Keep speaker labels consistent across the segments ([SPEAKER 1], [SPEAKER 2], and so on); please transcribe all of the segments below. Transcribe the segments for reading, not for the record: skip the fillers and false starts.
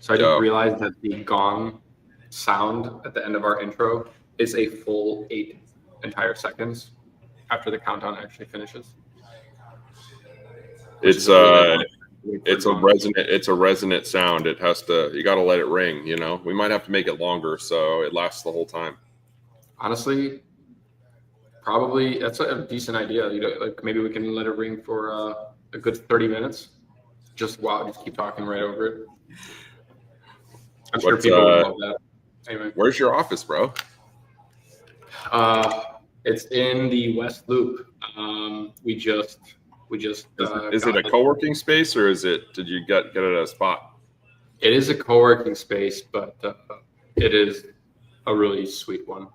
[SPEAKER 1] So I didn't realize that the gong sound at the end of our intro is a full 8 entire seconds after the countdown actually finishes.
[SPEAKER 2] It's a resonant sound. It has to, you got to let it ring, you know. We might have to make it longer so it lasts the whole time.
[SPEAKER 1] Honestly, probably that's a decent idea. You know, like maybe we can let it ring for a good 30 minutes. Just keep talking right over it. I'm sure people would love that. Anyway,
[SPEAKER 2] where's your office, bro?
[SPEAKER 1] It's in the West Loop. We just.
[SPEAKER 2] Is it a co-working space or did you get it at a spot?
[SPEAKER 1] It is a co-working space, but it is a really sweet one.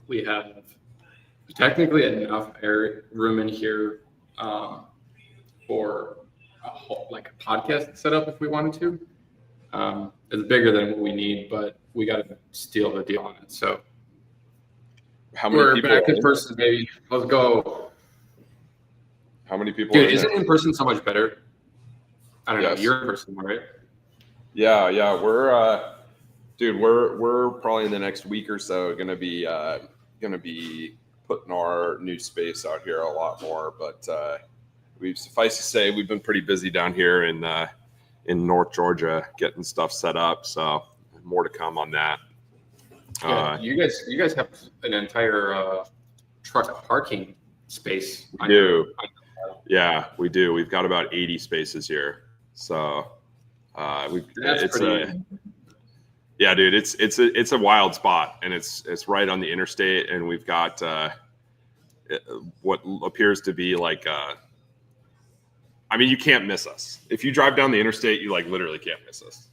[SPEAKER 1] We have technically enough room in here for a podcast setup if we wanted to. It's bigger than what we need, but we got to steal the deal on it. So
[SPEAKER 2] how many people
[SPEAKER 1] back in person, baby. Let's go.
[SPEAKER 2] How many people?
[SPEAKER 1] Dude, isn't in person so much better? I don't know. You're in person, right?
[SPEAKER 2] Yeah. We're probably in the next week or so gonna be putting our new space out here a lot more. But suffice to say, we've been pretty busy down here in North Georgia getting stuff set up. So more to come on that.
[SPEAKER 1] Yeah, you guys have an entire truck parking space.
[SPEAKER 2] Yeah, we do. We've got about 80 spaces here. So yeah, dude, it's a wild spot, and it's right on the interstate, and we've got what appears to be like I mean, you can't miss us. If you drive down the interstate, you literally can't miss us.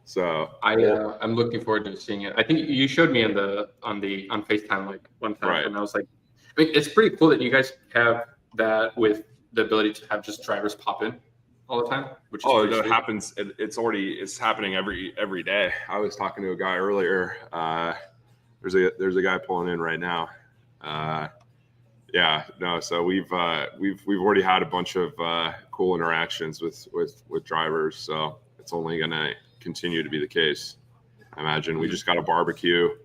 [SPEAKER 2] So
[SPEAKER 1] I'm looking forward to seeing it. I think you showed me on FaceTime one time, right. And I was like, I mean, it's pretty cool that you guys have that with the ability to have just drivers pop in all the time. Which is
[SPEAKER 2] it happens. It's happening every day. I was talking to a guy earlier. There's a guy pulling in right now. So we've already had a bunch of cool interactions with drivers. So it's only gonna continue to be the case. I imagine. We just got a barbecue.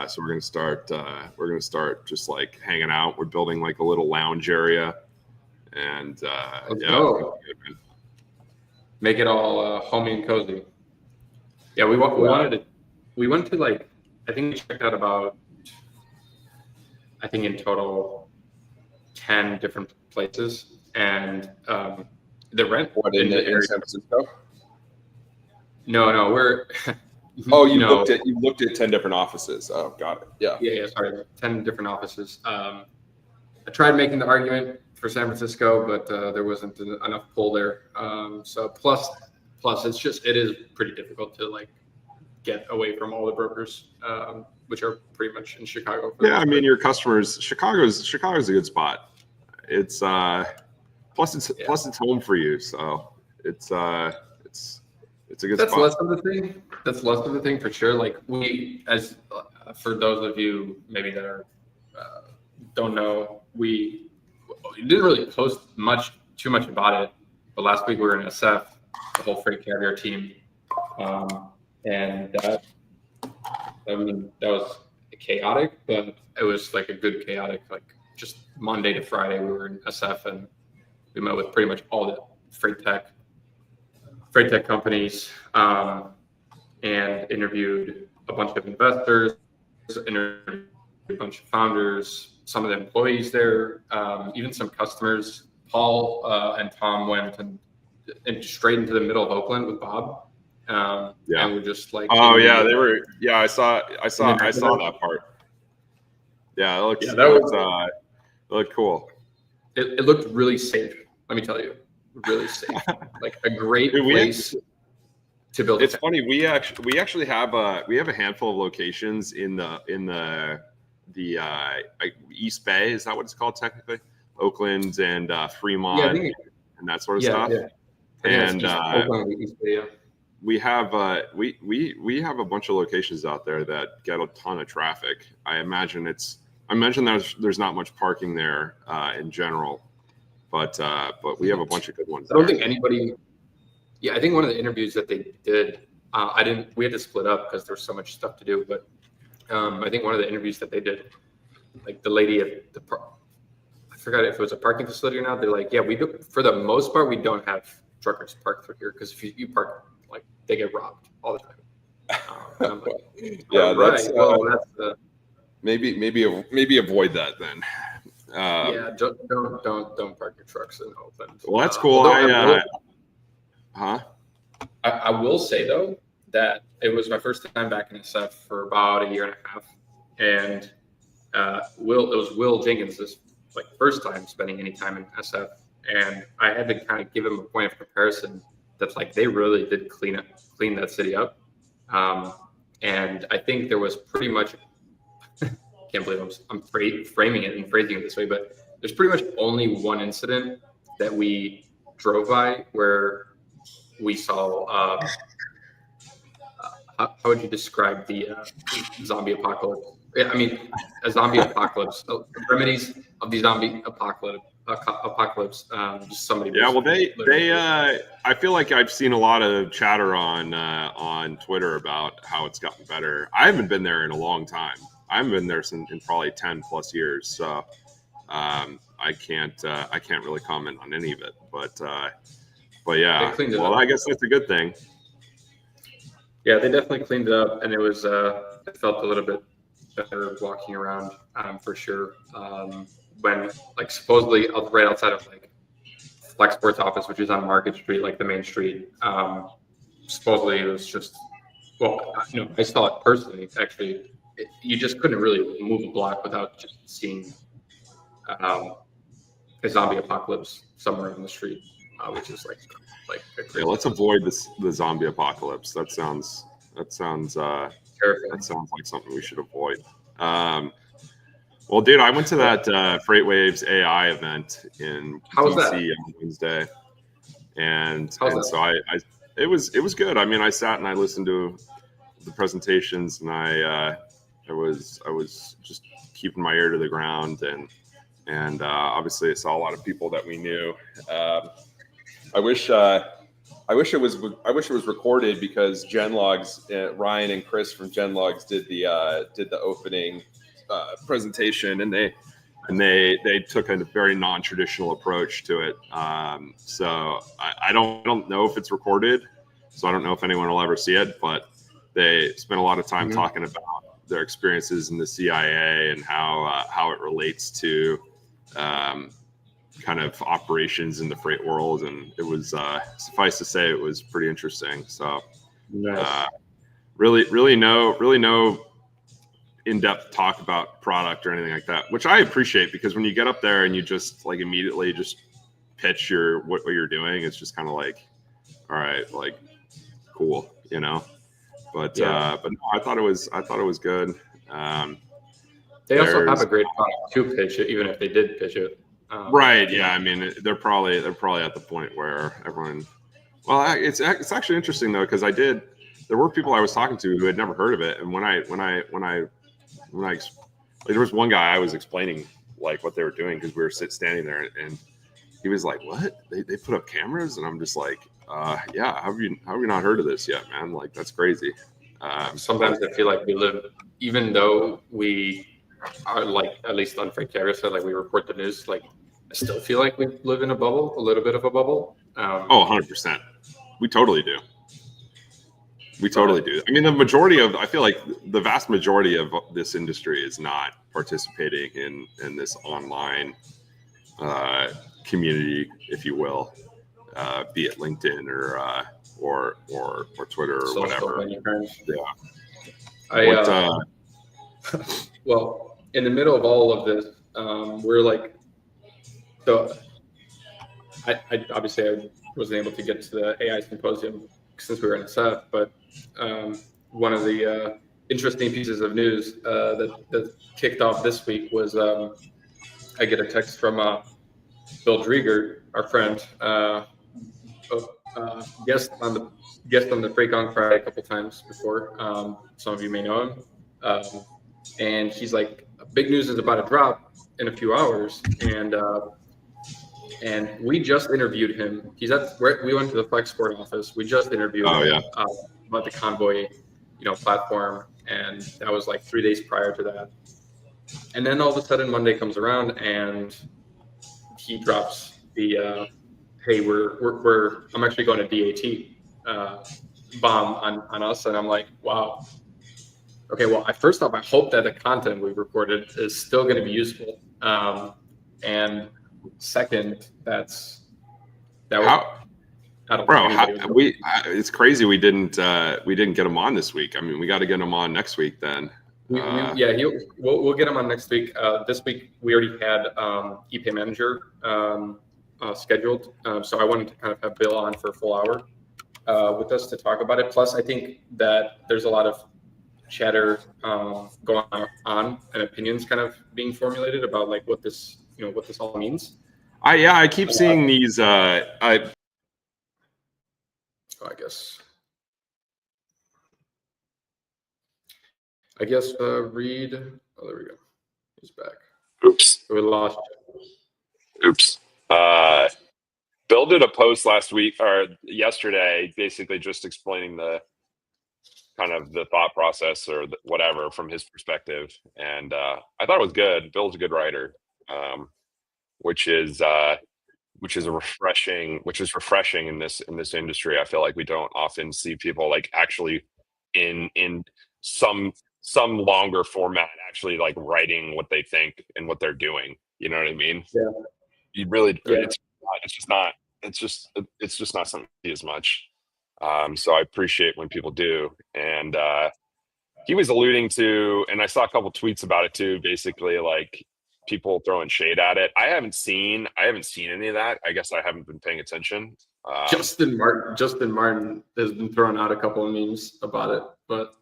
[SPEAKER 2] So we're gonna start just hanging out. We're building a little lounge area, and
[SPEAKER 1] Let's go. Make it all homey and cozy. Yeah, we went to I think we checked out about in total 10 different places, and the rent
[SPEAKER 2] in San Francisco.
[SPEAKER 1] No, we're.
[SPEAKER 2] You looked at 10 different offices. Oh, got it.
[SPEAKER 1] Yeah. Sorry, 10 different offices. I tried making the argument for San Francisco, but there wasn't enough pull there. So plus, it is pretty difficult to get away from all the brokers, which are pretty much in Chicago.
[SPEAKER 2] I mean, your customers. Chicago's a good spot. It's plus it's home for you, so it's a good spot.
[SPEAKER 1] That's less of the thing for sure. For those of you maybe that are don't know, we didn't really post too much about it. But last week we were in SF, the whole freight carrier team, and that was chaotic, but it was a good chaotic. Just Monday to Friday we were in SF, and we met with pretty much all the freight tech companies, and interviewed a bunch of investors, interviewed a bunch of founders, some of the employees there, even some customers. Paul and Tom went and straight into the middle of Oakland with Bob. And we're just they
[SPEAKER 2] were. Yeah, I saw that part. Yeah, it looked cool.
[SPEAKER 1] It looked really safe. Let me tell you. Really safe, a great place to build.
[SPEAKER 2] It's funny. We actually have a handful of locations in the East Bay. Is that what it's called technically? Oakland and Fremont and that sort of stuff.
[SPEAKER 1] Yeah.
[SPEAKER 2] And
[SPEAKER 1] Oakland, East Bay,
[SPEAKER 2] we have a bunch of locations out there that get a ton of traffic. I imagine there's not much parking there in general. But we have a bunch of good ones.
[SPEAKER 1] I don't think anybody Yeah, I think one of the interviews that they did, we had to split up because there was so much stuff to do. But I think one of the interviews that they did, like the lady at I forgot if it was a parking facility or not. They're like, yeah, we do, for the most part, we don't have truckers parked through here because if you park, like they get robbed all the time. And I'm like,
[SPEAKER 2] Yeah,
[SPEAKER 1] right. Well, that's
[SPEAKER 2] maybe avoid that then.
[SPEAKER 1] yeah, don't park your trucks in Oakland.
[SPEAKER 2] Well, that's cool.
[SPEAKER 1] I will say though that it was my first time back in SF for about a year and a half, and it was Will Jenkins' like first time spending any time in SF, and I had to kind of give him a point of comparison that's like they really did clean that city up, and I think there was pretty much can't believe I'm framing it and phrasing it this way, but there's pretty much only one incident that we drove by where we saw how would you describe the zombie apocalypse? Yeah, I mean, a zombie apocalypse. The remedies of the zombie apocalypse. Just somebody.
[SPEAKER 2] Yeah, well, I feel like I've seen a lot of chatter on Twitter about how it's gotten better. I haven't been there in a long time. I haven't been there in probably 10 plus years. So I can't really comment on any of it. But yeah, well, I guess that's a good thing.
[SPEAKER 1] Yeah, they definitely cleaned it up, and it was it felt a little bit better walking around for sure. When like supposedly right outside of like Flexport's office, which is on Market Street, like the main street, supposedly it was just I saw it personally. Actually, you just couldn't really move a block without just seeing a zombie apocalypse somewhere on the street, which is like
[SPEAKER 2] yeah, let's avoid the zombie apocalypse. That sounds terrifying. That sounds like something we should avoid. Well, dude, I went to that FreightWaves AI event in DC on Wednesday, and so it was good. I mean, I sat and I listened to the presentations, and I was just keeping my ear to the ground, and obviously I saw a lot of people that we knew. I wish it was recorded because Genlogs, Ryan and Chris from Genlogs did the opening presentation, and they took a very non-traditional approach to it. So I don't know if it's recorded, so I don't know if anyone will ever see it, but they spent a lot of time talking about their experiences in the CIA and how it relates to kind of operations in the freight world, and it was suffice to say it was pretty interesting. So
[SPEAKER 1] nice.
[SPEAKER 2] really no in-depth talk about product or anything like that, which I appreciate, because when you get up there and you just like immediately just pitch what you're doing, it's just kind of like, all right, like cool, you know. But no, I thought it was good.
[SPEAKER 1] They also have a great product to pitch it, even if they did pitch it.
[SPEAKER 2] Right. Yeah. I mean, they're probably at the point where everyone. Well, it's actually interesting though, because there were people I was talking to who had never heard of it, and when I like, there was one guy I was explaining like what they were doing, because we were standing there, and he was like, "What? They put up cameras?" And I'm just like, "Yeah. How have you not heard of this yet, man? Like that's crazy."
[SPEAKER 1] Sometimes I feel like we live, even though we are like, at least on Freight Carrier side, like we report the news, like I still feel like we live in a bubble, a little bit of a bubble.
[SPEAKER 2] 100%. We totally do. We totally do. I mean, I feel like the vast majority of this industry is not participating in this online community, if you will, be it LinkedIn or Twitter or whatever.
[SPEAKER 1] Yeah. Well, in the middle of all of this, we're like, so I obviously I wasn't able to get to the AI symposium since we were in SF, but one of the interesting pieces of news that kicked off this week was I get a text from Bill Drieger, our friend, guest on the Freight Gong Friday a couple times before. Some of you may know him. And he's like, big news is about to drop in a few hours. And And we just interviewed him. We went to the Flexport office. We just interviewed him about the Convoy, platform, and that was like 3 days prior to that. And then all of a sudden Monday comes around and he drops the hey, I'm actually going to DAT bomb on us, and I'm like, wow. Okay, well, first off, I hope that the content we recorded is still going to be useful. And second, that was I don't
[SPEAKER 2] bro. It's crazy we didn't get him on this week. I mean, we got to get him on next week then.
[SPEAKER 1] We'll get him on next week. This week we already had Epay manager scheduled, so I wanted to kind of have Bill on for a full hour with us to talk about it. Plus, I think that there's a lot of chatter going on and opinions kind of being formulated about like what this all means.
[SPEAKER 2] I keep seeing these. I
[SPEAKER 1] guess Reed. Oh, there we go. He's back.
[SPEAKER 3] Oops.
[SPEAKER 1] We lost.
[SPEAKER 3] Oops. Bill did a post last week or yesterday, basically just explaining the kind of the thought process or whatever from his perspective, and I thought it was good. Bill's a good writer, which is refreshing in this industry. I feel like we don't often see people like actually in some longer format actually like writing what they think and what they're doing. You know what I mean?
[SPEAKER 1] Yeah.
[SPEAKER 3] You really,
[SPEAKER 1] yeah.
[SPEAKER 3] It's just not something you see as much. So I appreciate when people do. And he was alluding to, and I saw a couple tweets about it too, basically like people throwing shade at it. I haven't seen any of that. I guess I haven't been paying attention.
[SPEAKER 1] Justin Martin has been throwing out a couple of memes about it, but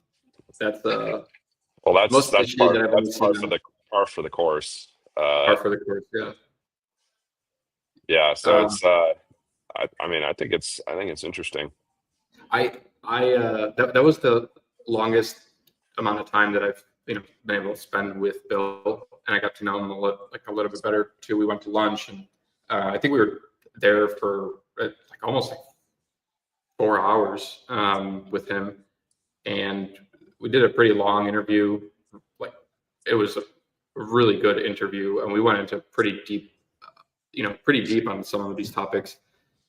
[SPEAKER 1] that's
[SPEAKER 3] that's par for the course.
[SPEAKER 1] Par for the course, yeah.
[SPEAKER 3] Yeah, so it's I think it's interesting.
[SPEAKER 1] That was the longest amount of time that I've been able to spend with Bill, and I got to know him a little bit better too. We went to lunch, and I think we were there for almost 4 hours with him, and we did a pretty long interview. Like it was a really good interview, and we went into pretty deep on some of these topics,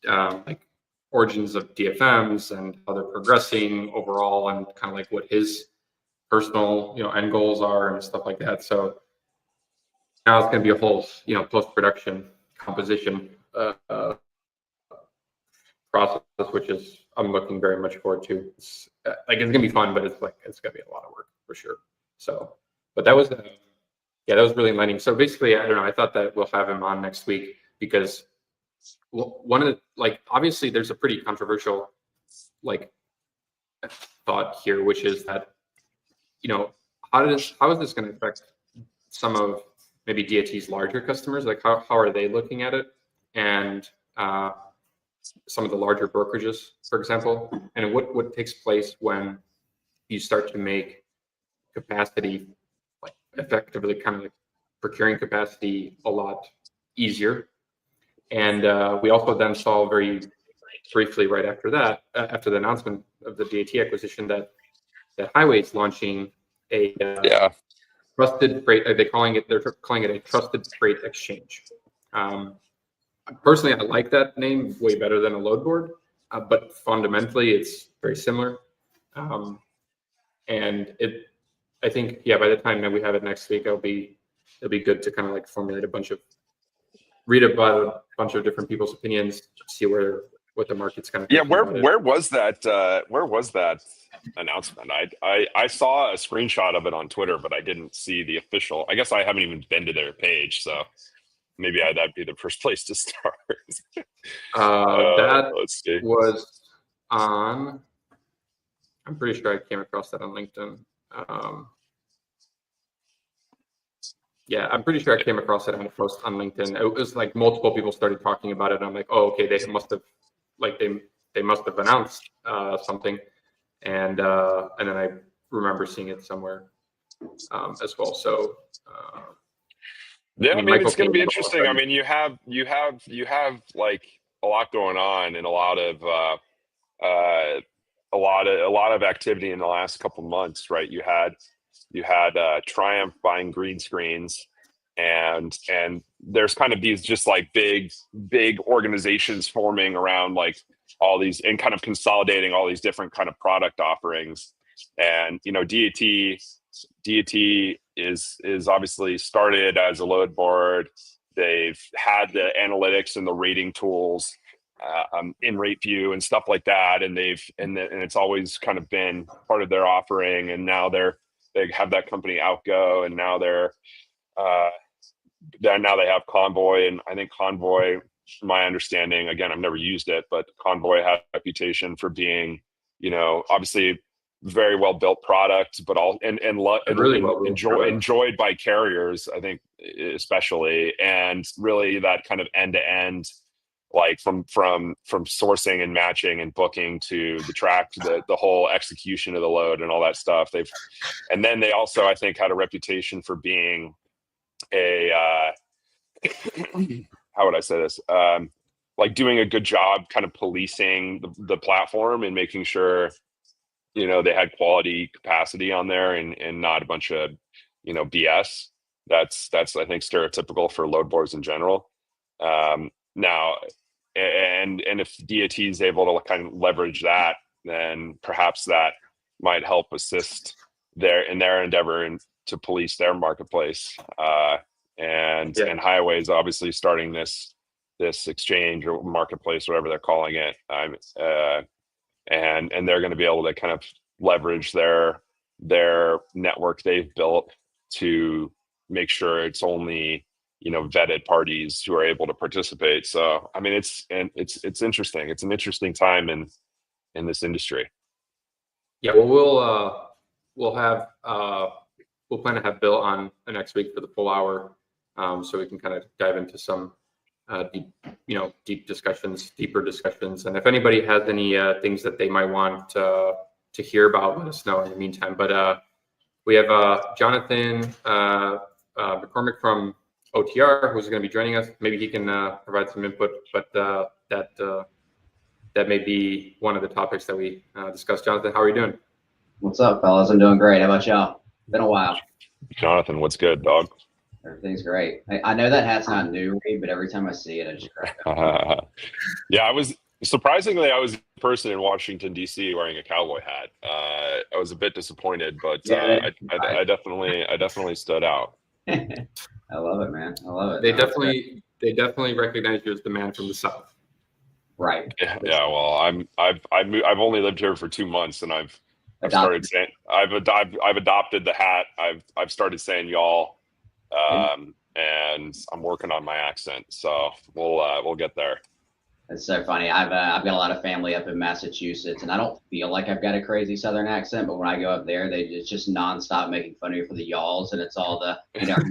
[SPEAKER 1] like origins of DFMs and how they're progressing overall, and kind of like what his personal end goals are and stuff like that. So now it's going to be a whole post-production composition process, which is I'm looking very much forward to. It's going to be fun, but it's going to be a lot of work for sure. So, but that was really enlightening. So basically, I don't know. I thought that we'll have him on next week because one of the obviously there's a pretty controversial thought here, which is that how is this going to affect some of maybe DAT's larger customers? Like how are they looking at it, and some of the larger brokerages, for example, and what takes place when you start to make capacity effectively kind of procuring capacity a lot easier. And we also then saw very briefly right after that, after the announcement of the DAT acquisition, that Highway is launching a trusted freight. They're calling it a trusted freight exchange. Personally, I like that name way better than a load board, but fundamentally it's very similar. And I think by the time that we have it next week, it'll be good to kind of formulate read about a bunch of different people's opinions, see what the market's kind of
[SPEAKER 3] where was that announcement? I saw a screenshot of it on Twitter, but I didn't see the official. I guess I haven't even been to their page, so maybe that'd be the first place to start.
[SPEAKER 1] Let's see. Was on. I'm pretty sure I came across that on LinkedIn. I'm pretty sure I came across it on a post on LinkedIn. It was multiple people started talking about it. I'm like, oh, okay, they must have they must have announced something, and then I remember seeing it somewhere as well. So
[SPEAKER 3] Yeah,
[SPEAKER 1] I
[SPEAKER 3] I
[SPEAKER 1] mean,
[SPEAKER 3] mean,
[SPEAKER 1] Michael
[SPEAKER 3] it's going to
[SPEAKER 1] came
[SPEAKER 3] be
[SPEAKER 1] in all of a
[SPEAKER 3] interesting. I
[SPEAKER 1] sudden.
[SPEAKER 3] mean, you have like a lot going on and uh, a lot of activity in the last couple months, right? You had Triumph buying green screens, and there's kind of these just like big organizations forming around like all these and kind of consolidating all these different kind of product offerings. And DAT is obviously started as a load board. They've had the analytics and the rating tools in rate view and stuff like that, and it's always kind of been part of their offering. And now they have that company Outgo, and now uh, now they have Convoy. And I think Convoy, my understanding, again, I've never used it, but Convoy had a reputation for being, obviously very well built product, but all and
[SPEAKER 1] Really well built product.
[SPEAKER 3] enjoyed by carriers, I think, especially, and really that kind of end to end, like from sourcing and matching and booking to the track, to the whole execution of the load and all that stuff. And then they also, I think, had a reputation for being a how would I say this? Like doing a good job kind of policing the platform and making sure, they had quality capacity on there, and not a bunch of, BS. That's I think stereotypical for load boards in general. Now, and if DAT is able to kind of leverage that, then perhaps that might help assist in their endeavor to police their marketplace. And Highway's obviously starting this exchange or marketplace, whatever they're calling it. And they're going to be able to kind of leverage their network they've built to make sure it's only, vetted parties who are able to participate. So I mean, it's interesting. It's an interesting time in this industry.
[SPEAKER 1] Yeah, well, we'll plan to have Bill on the next week for the full hour, so we can kind of dive into some deeper discussions. And if anybody has any things that they might want to hear about, let us know in the meantime. But we have Jonathan McCormack from OTR, who's going to be joining us. Maybe he can provide some input, but that may be one of the topics that we discuss. Jonathan, how are you doing?
[SPEAKER 4] What's up, fellas? I'm doing great. How about y'all? Been a while.
[SPEAKER 3] Jonathan, what's good, dog?
[SPEAKER 4] Everything's great. I know that hat's not new, but every time I see it, I just crack up.
[SPEAKER 3] Yeah, I was the person in Washington D.C. wearing a cowboy hat. I was a bit disappointed, but I definitely stood out.
[SPEAKER 4] I love it, man. I love it.
[SPEAKER 1] They definitely recognize you as the man from the South.
[SPEAKER 4] Right.
[SPEAKER 3] Yeah. Well, I've only lived here for 2 months, and I've started saying I've adopted the hat. I've started saying y'all, and I'm working on my accent. So we'll get there.
[SPEAKER 4] It's so funny. I've got a lot of family up in Massachusetts, and I don't feel like I've got a crazy Southern accent, but when I go up there, it's just nonstop making fun of you for the y'alls, and it's all the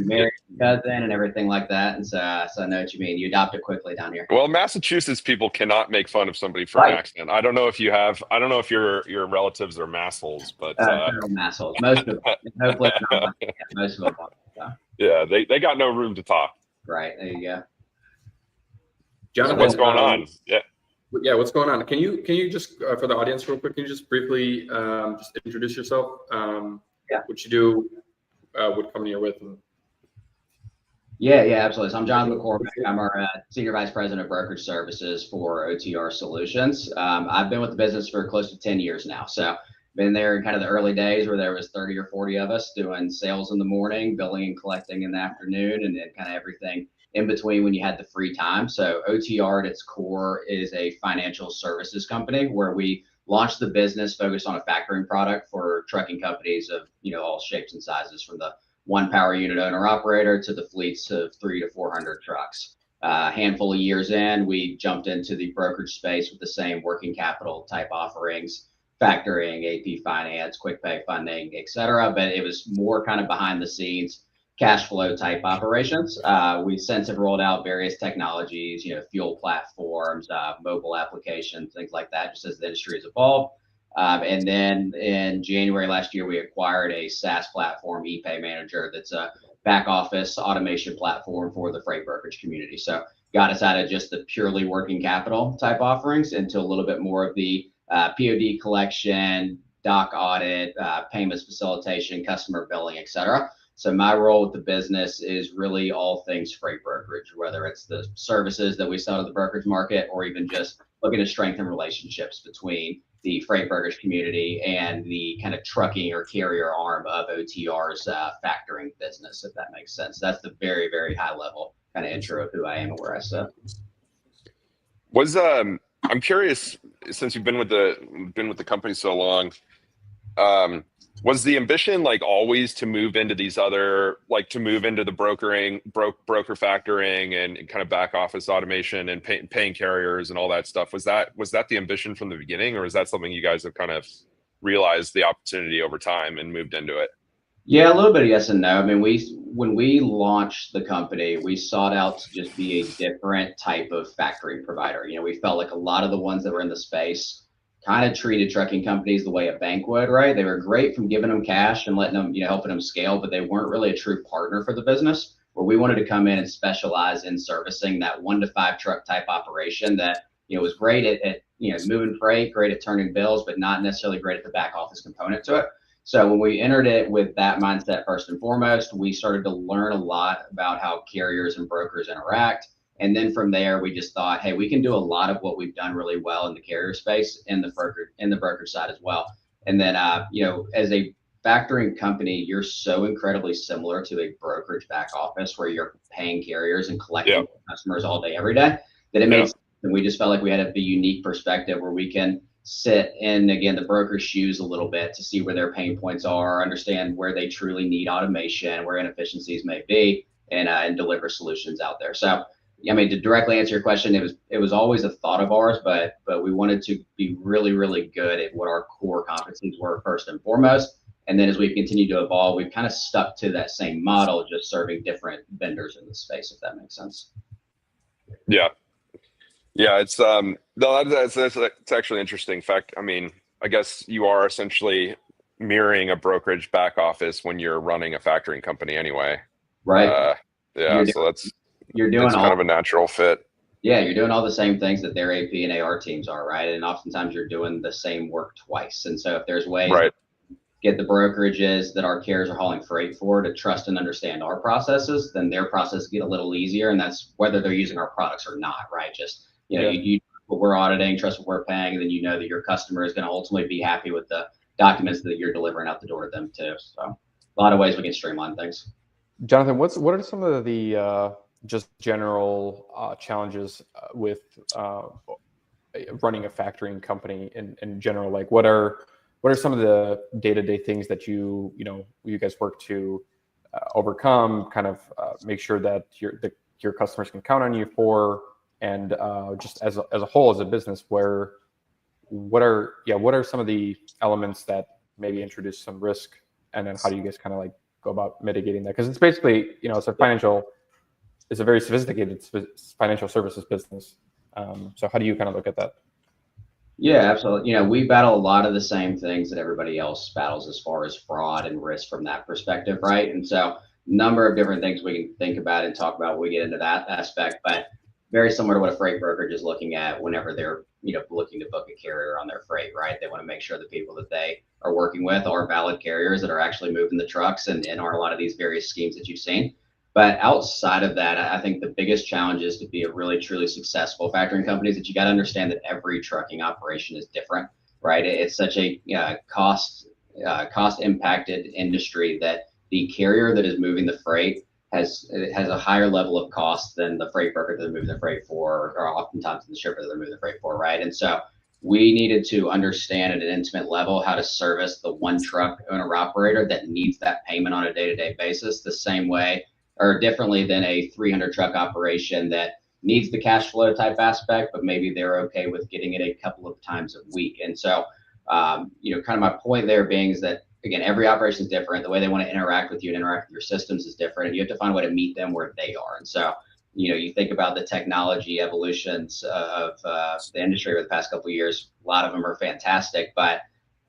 [SPEAKER 4] married cousin and everything like that. And so I know what you mean. You adopt it quickly down here.
[SPEAKER 3] Well, Massachusetts people cannot make fun of somebody for an accent. I don't know if your relatives are massholes, but
[SPEAKER 4] massholes. Most of them. Hopefully not. Yeah, most of them are. So.
[SPEAKER 3] Yeah, they got no room to talk.
[SPEAKER 4] Right. There you go.
[SPEAKER 1] Jonathan,
[SPEAKER 3] what's going on?
[SPEAKER 1] Yeah, what's going on? Can you just for the audience real quick? Can you just briefly just introduce yourself? What you do, what company you're with?
[SPEAKER 4] Yeah, absolutely. So I'm Jonathan McCormack. I'm our Senior Vice President of Brokerage Services for OTR Solutions. I've been with the business for close to 10 years now. So been there in kind of the early days where there was 30 or 40 of us doing sales in the morning, billing and collecting in the afternoon, and then kind of everything in between when you had the free time. So OTR at its core is a financial services company where we launched the business focused on a factoring product for trucking companies of all shapes and sizes, from the one power unit owner operator to the fleets of 300 to 400 trucks. A handful of years in, we jumped into the brokerage space with the same working capital type offerings, factoring, AP finance, quick pay funding, et cetera. But it was more kind of behind the scenes cash flow type operations. We since have rolled out various technologies, fuel platforms, mobile applications, things like that, just as the industry has evolved. And then in January last year, we acquired a SaaS platform, Epay Manager, that's a back office automation platform for the freight brokerage community. So got us out of just the purely working capital type offerings into a little bit more of the POD collection, doc audit, payments facilitation, customer billing, et cetera. So my role with the business is really all things freight brokerage, whether it's the services that we sell to the brokerage market or even just looking to strengthen relationships between the freight brokerage community and the kind of trucking or carrier arm of OTR's factoring business, if that makes sense. That's the very, very high level kind of intro of who I am and where I sit.
[SPEAKER 3] I'm curious, since you've been with the company so long, was the ambition like always to move into these other, like to move into the broker factoring and kind of back office automation and paying carriers and all that stuff? Was that the ambition from the beginning, or is that something you guys have kind of realized the opportunity over time and moved into it?
[SPEAKER 4] Yeah, a little bit of yes and no. I mean, when we launched the company, we sought out to just be a different type of factoring provider. You know, we felt like a lot of the ones that were in the space kind of treated trucking companies the way a bank would, right? They were great from giving them cash and letting them, helping them scale, but they weren't really a true partner for the business. Where we wanted to come in and specialize in servicing that 1 to 5 truck type operation that, was great at moving freight, great at turning bills, but not necessarily great at the back office component to it. So when we entered it with that mindset, first and foremost, we started to learn a lot about how carriers and brokers interact. And then from there, we just thought, hey, we can do a lot of what we've done really well in the carrier space in the brokerage side as well. And then, as a factoring company, you're so incredibly similar to a brokerage back office where you're paying carriers and collecting customers all day, every day, that it made sense. And we just felt like we had a unique perspective where we can sit in, again, the broker's shoes a little bit to see where their pain points are, understand where they truly need automation, where inefficiencies may be, and deliver solutions out there. So, I mean, to directly answer your question, it was always a thought of ours, but we wanted to be really, really good at what our core competencies were first and foremost. And then as we've continued to evolve, we've kind of stuck to that same model, just serving different vendors in the space, if that makes sense.
[SPEAKER 3] Yeah. Yeah, it's no, that's actually interesting. In fact, I mean, I guess you are essentially mirroring a brokerage back office when you're running a factoring company anyway.
[SPEAKER 4] Right.
[SPEAKER 3] You're doing kind of a natural fit.
[SPEAKER 4] Yeah, you're doing all the same things that their AP and AR teams are, right? And oftentimes you're doing the same work twice. And so if there's ways to get the brokerages that our carriers are hauling freight for to trust and understand our processes, then their processes get a little easier. And that's whether they're using our products or not, right? Just, you what we're auditing, trust what we're paying, and then you know that your customer is going to ultimately be happy with the documents that you're delivering out the door to them too. So a lot of ways we can streamline things.
[SPEAKER 5] Jonathan, what are some of the just general challenges with running a factoring company in general? Like what are some of the day-to-day things that you guys work to overcome, kind of make sure that your customers can count on you for, and just as a whole, as a business, what are some of the elements that maybe introduce some risk, and then how do you guys kind of like go about mitigating that? Because it's basically, it's a very sophisticated financial services business. So how do you kind of look at that?
[SPEAKER 4] Yeah, absolutely. We battle a lot of the same things that everybody else battles as far as fraud and risk from that perspective, right? And so number of different things we can think about and talk about when we get into that aspect, but very similar to what a freight brokerage is looking at whenever they're, looking to book a carrier on their freight, right? They want to make sure the people that they are working with are valid carriers that are actually moving the trucks and aren't a lot of these various schemes that you've seen. But outside of that, I think the biggest challenge is to be a really, truly successful factoring company is that you got to understand that every trucking operation is different, right? It's such a cost impacted industry that the carrier that is moving the freight has a higher level of cost than the freight broker that they're moving the freight for, or oftentimes the shipper that they're moving the freight for, right? And so we needed to understand at an intimate level how to service the one truck owner operator that needs that payment on a day-to-day basis the same way or differently than a 300 truck operation that needs the cash flow type aspect, but maybe they're okay with getting it a couple of times a week. And so, kind of my point there being is that, again, every operation is different. The way they want to interact with you and interact with your systems is different, and you have to find a way to meet them where they are. And so, you think about the technology evolutions of the industry over the past couple of years, a lot of them are fantastic, but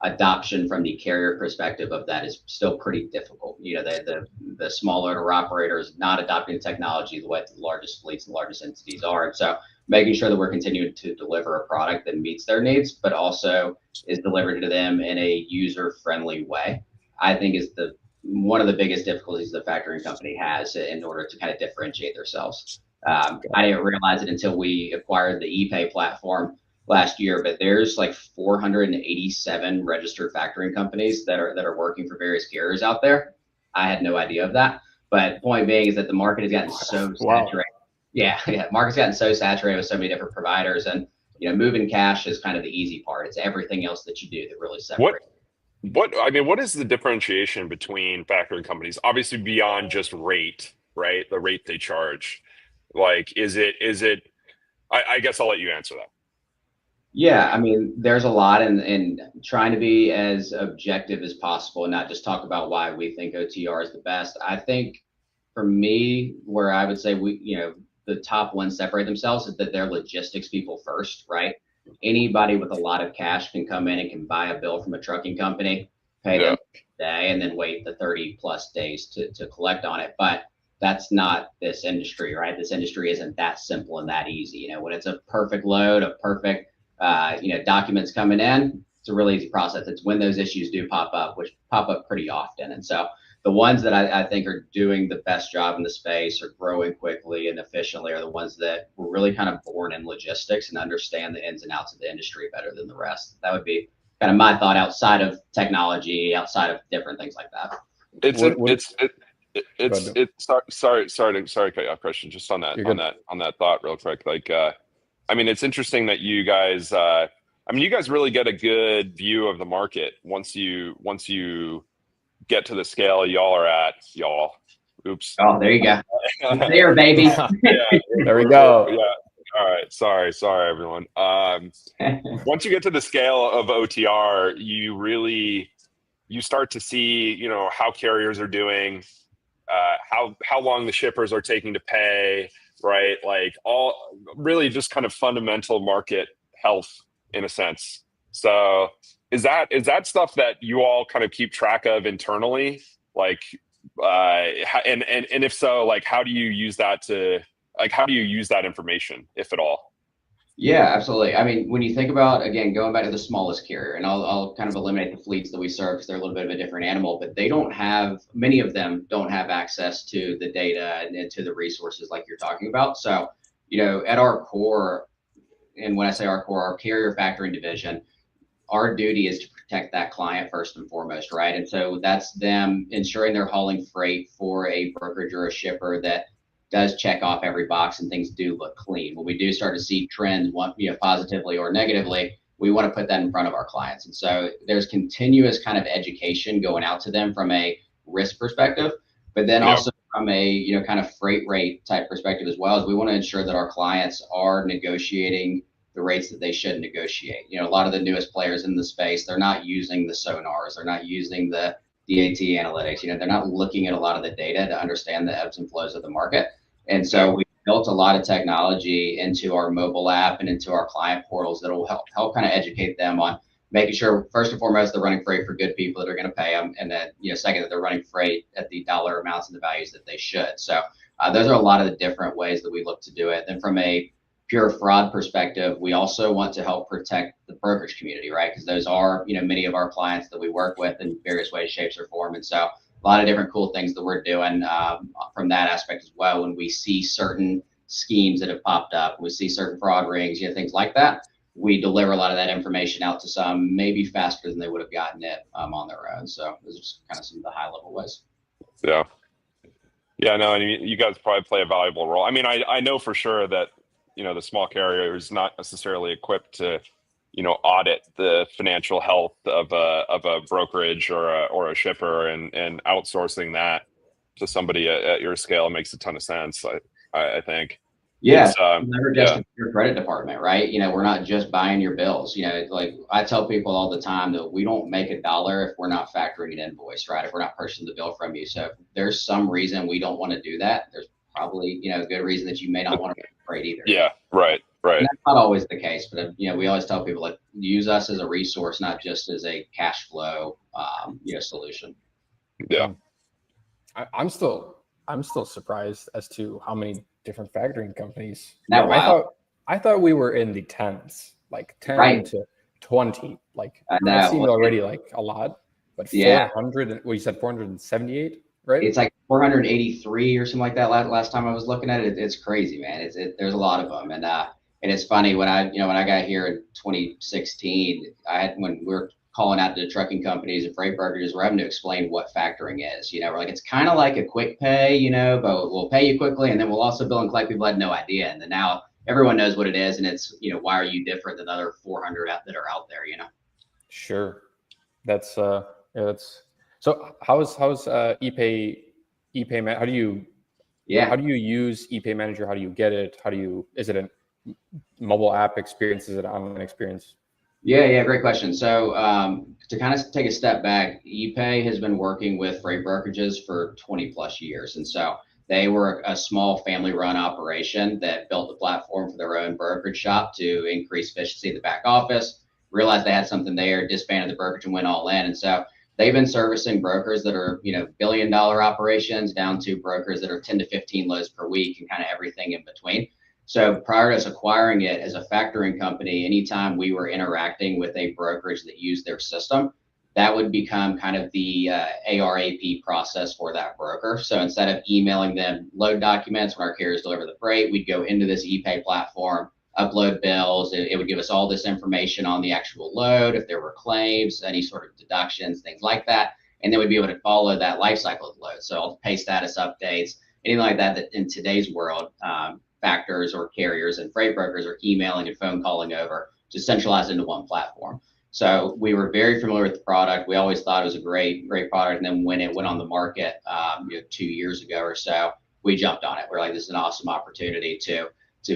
[SPEAKER 4] adoption from the carrier perspective of that is still pretty difficult. You know, the small owner operators not adopting technology the way the largest fleets and largest entities are. And so making sure that we're continuing to deliver a product that meets their needs, but also is delivered to them in a user-friendly way, I think is one of the biggest difficulties the factoring company has in order to kind of differentiate themselves. I didn't realize it until we acquired the Epay platform last year, but there's like 487 registered factoring companies that are working for various carriers out there. I had no idea of that. But point being is that the market has gotten so saturated. Yeah, market's gotten so saturated with so many different providers, and moving cash is kind of the easy part. It's everything else that you do that really separates.
[SPEAKER 3] What is the differentiation between factoring companies? Obviously, beyond just rate, right? The rate they charge. Like, is it? I guess I'll let you answer that.
[SPEAKER 4] Yeah, I mean, there's a lot, and trying to be as objective as possible and not just talk about why we think OTR is the best. I think for me, where I would say the top ones separate themselves is that they're logistics people first, right? Anybody with a lot of cash can come in and can buy a bill from a trucking company, pay them a day, and then wait the 30 plus days to collect on it. But that's not this industry, right? This industry isn't that simple and that easy. When it's a perfect load of perfect documents coming in, it's a really easy process. It's when those issues do pop up, which pop up pretty often. And so the ones that I think are doing the best job in the space or growing quickly and efficiently are the ones that were really kind of born in logistics and understand the ins and outs of the industry better than the rest. That would be kind of my thought outside of technology, outside of different things like that.
[SPEAKER 3] Sorry to cut you off, Christian. Just on that thought real quick. Like, I mean, it's interesting that you guys, you guys really get a good view of the market once you get to the scale y'all are at. Oops.
[SPEAKER 4] Oh, there you go. There, baby.
[SPEAKER 3] Yeah,
[SPEAKER 5] there we go.
[SPEAKER 3] Yeah. All right. Sorry, everyone. Once you get to the scale of OTR, you start to see, how carriers are doing, how long the shippers are taking to pay, right? Like all really just kind of fundamental market health in a sense. So is that stuff that you all kind of keep track of internally? Like, and if so, like, how do you use that information, if at all?
[SPEAKER 4] Yeah, absolutely. I mean, when you think about, again, going back to the smallest carrier, and I'll kind of eliminate the fleets that we serve because they're a little bit of a different animal, but many of them don't have access to the data and to the resources like you're talking about. So, at our core, and when I say our core, our carrier factoring division, our duty is to protect that client first and foremost, right? And so that's them ensuring they're hauling freight for a brokerage or a shipper that does check off every box and things do look clean. When we do start to see trends, positively or negatively, we want to put that in front of our clients. And so there's continuous kind of education going out to them from a risk perspective, but then also from a, kind of freight rate type perspective as well, as we want to ensure that our clients are negotiating the rates that they should negotiate. A lot of the newest players in the space, they're not using the sonars, they're not using the DAT analytics, they're not looking at a lot of the data to understand the ebbs and flows of the market. And so we built a lot of technology into our mobile app and into our client portals that will help kind of educate them on making sure, first and foremost, they're running freight for good people that are going to pay them. And then, second, that they're running freight at the dollar amounts and the values that they should. So those are a lot of the different ways that we look to do it. Then from a pure fraud perspective, we also want to help protect the brokerage community, right? Because those are, many of our clients that we work with in various ways, shapes, or form. And so a lot of different cool things that we're doing from that aspect as well. When we see certain schemes that have popped up, we see certain fraud rings, things like that, we deliver a lot of that information out to some maybe faster than they would have gotten it on their own. So those are just kind of some of the high level ways.
[SPEAKER 3] Yeah. Yeah, no, and you guys probably play a valuable role. I mean, I know for sure that, the small carrier is not necessarily equipped to, audit the financial health of a brokerage or a shipper, and outsourcing that to somebody at your scale makes a ton of sense. I think.
[SPEAKER 4] Yeah, never just your credit department, right? We're not just buying your bills. Like I tell people all the time that we don't make $1 if we're not factoring an invoice, right? If we're not purchasing the bill from you. So if there's some reason we don't want to do that, there's probably, a good reason that you may not want to pay freight either.
[SPEAKER 3] Yeah, right. Right.
[SPEAKER 4] And that's not always the case, but we always tell people like use us as a resource, not just as a cash flow, solution.
[SPEAKER 3] Yeah.
[SPEAKER 5] I'm still surprised as to how many different factoring companies.
[SPEAKER 4] That wild?
[SPEAKER 5] I thought we were in the tens, like 10
[SPEAKER 4] Right.
[SPEAKER 5] to 20. Like
[SPEAKER 4] I know.
[SPEAKER 5] that seemed already like a lot, but
[SPEAKER 4] Yeah.
[SPEAKER 5] 400. Well, you said 478, right?
[SPEAKER 4] It's like 483 or something like that. Last time I was looking at it, it's crazy, man. There's a lot of them, and it's funny when I got here in 2016, when we were calling out to the trucking companies and freight brokerages, we're having to explain what factoring is. We're like, it's kind of like a quick pay, but we'll pay you quickly, and then we'll also bill and collect. People had no idea, and then now everyone knows what it is, and it's why are you different than other 400 that are out there?
[SPEAKER 5] Sure, that's so. How's Epay? How do you use Epay Manager? How do you get it? Is it a mobile app experience? Is it an online experience?
[SPEAKER 4] Yeah, great question. So to kind of take a step back, Epay has been working with freight brokerages for 20 plus years. And so they were a small family-run operation that built the platform for their own brokerage shop to increase efficiency in the back office, realized they had something there, disbanded the brokerage and went all in. And so they've been servicing brokers that are, billion-dollar operations down to brokers that are 10 to 15 loads per week and kind of everything in between. So prior to us acquiring it as a factoring company, anytime we were interacting with a brokerage that used their system, that would become kind of the ARAP process for that broker. So instead of emailing them load documents when our carriers deliver the freight, we'd go into this Epay platform, upload bills. It would give us all this information on the actual load, if there were claims, any sort of deductions, things like that. And then we'd be able to follow that life cycle of load. So I'll pay status updates, anything like that in today's world, factors or carriers and freight brokers are emailing and phone calling over to centralize into one platform. So we were very familiar with the product. We always thought it was a great product. And then when it went on the market 2 years ago or so, we jumped on it. We're like, this is an awesome opportunity to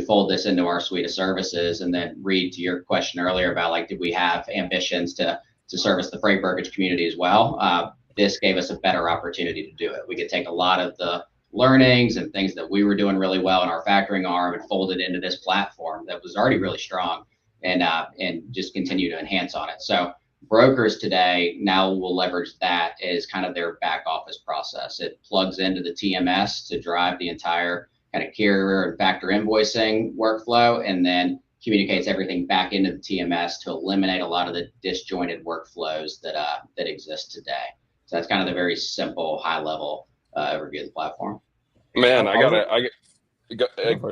[SPEAKER 4] fold this into our suite of services. And then Reed, to your question earlier about like, did we have ambitions to service the freight brokerage community as well? This gave us a better opportunity to do it. We could take a lot of the learnings and things that we were doing really well in our factoring arm and fold it into this platform that was already really strong and just continue to enhance on it. So brokers today now will leverage that as kind of their back office process. It plugs into the TMS to drive the entire kind of carrier and factor invoicing workflow, and then communicates everything back into the TMS to eliminate a lot of the disjointed workflows that exist today. So that's kind of the very simple, high level overview of the platform.
[SPEAKER 3] Man,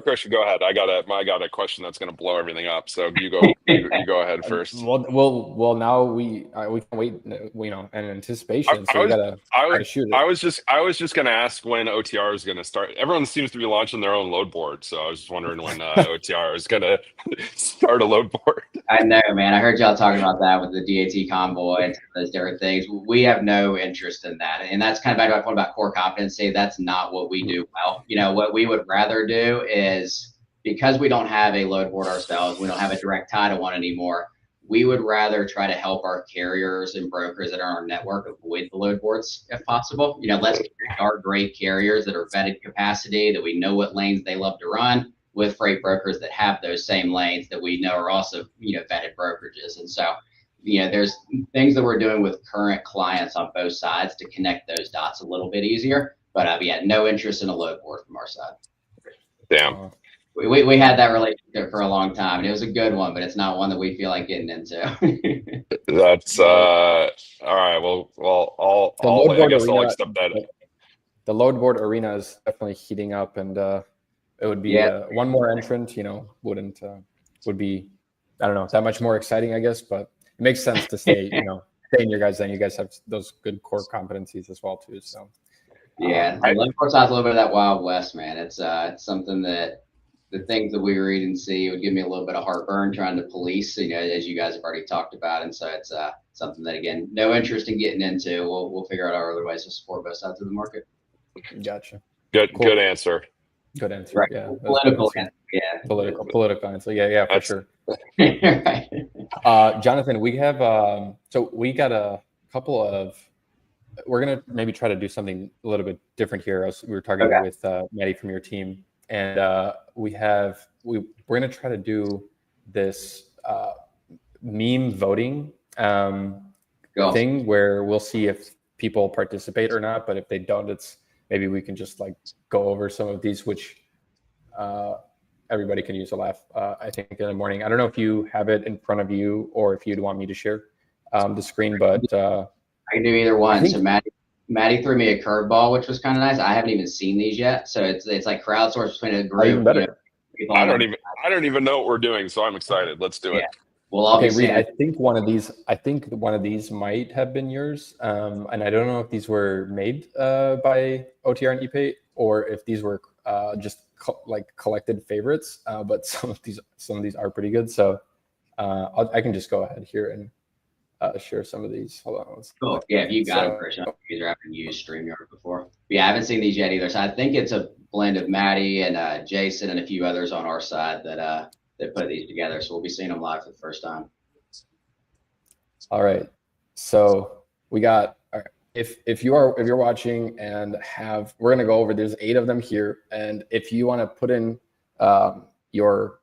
[SPEAKER 3] Christian, go ahead. I got a question that's going to blow everything up. So you go ahead first.
[SPEAKER 5] Well, now we can wait, in anticipation. So we gotta shoot it.
[SPEAKER 3] I was just going to ask when OTR is going to start. Everyone seems to be launching their own load board, so I was just wondering when OTR is going to start a load board.
[SPEAKER 4] I know, man. I heard y'all talking about that with the DAT convoy and those different things. We have no interest in that, and that's kind of back to my point about core competency. That's not what we do well. What we would rather do is, because we don't have a load board ourselves, we don't have a direct tie to one anymore. We would rather try to help our carriers and brokers that are on our network avoid the load boards if possible. Let's connect our great carriers that are vetted capacity, that we know what lanes they love to run, with freight brokers that have those same lanes that we know are also, vetted brokerages. And so, there's things that we're doing with current clients on both sides to connect those dots a little bit easier. But we had no interest in a load board from our side.
[SPEAKER 3] Damn.
[SPEAKER 4] We had that relationship for a long time, and it was a good one, but it's not one that we feel like getting into.
[SPEAKER 3] That's all right. Well, I guess I'll accept that.
[SPEAKER 5] The load board arena is definitely heating up, and it would be one more entrant. Would be, I don't know, that much more exciting, I guess. But it makes sense to stay in your guys' lane. You guys have those good core competencies as well too. So.
[SPEAKER 4] Yeah, the load board side's a little bit of that Wild West, man. It's something that the things that we read and see would give me a little bit of heartburn trying to police, as you guys have already talked about. And so it's something that, again, no interest in getting into. We'll figure out our other ways to support both sides of the market.
[SPEAKER 5] Gotcha.
[SPEAKER 3] Good answer.
[SPEAKER 5] Good answer.
[SPEAKER 4] Right.
[SPEAKER 5] Yeah.
[SPEAKER 4] Political answer. Yeah.
[SPEAKER 5] Political answer. Yeah, for sure.
[SPEAKER 4] Right.
[SPEAKER 5] Jonathan, we have so we got a couple of. We're gonna maybe try to do something a little bit different here. As we were talking with Maddie from your team and we're gonna try to do this meme voting thing where we'll see if people participate or not. But if they don't, it's maybe we can just like go over some of these, which everybody can use a laugh. I think in the morning. I don't know if you have it in front of you or if you'd want me to share the screen, but
[SPEAKER 4] I can do either one. So Maddie threw me a curveball, which was kind of nice. I haven't even seen these yet, so it's like crowdsourced between a group.
[SPEAKER 5] Even better.
[SPEAKER 3] I don't even know what we're doing, so I'm excited. Let's do it.
[SPEAKER 4] We'll all
[SPEAKER 5] okay, Reed, I think one of these might have been yours, and I don't know if these were made by OTR and Epay or if these were just like collected favorites. But some of these are pretty good. So I can just go ahead here and share some of these. Hold on.
[SPEAKER 4] Cool. Yeah, if you got it, Christian. I haven't used StreamYard before. But yeah, I haven't seen these yet either. So I think it's a blend of Maddie and Jason and a few others on our side that put these together. So we'll be seeing them live for the first time.
[SPEAKER 5] All right. So we got. All right. If you're watching and we're gonna go over. There's 8 of them here, and if you want to put in your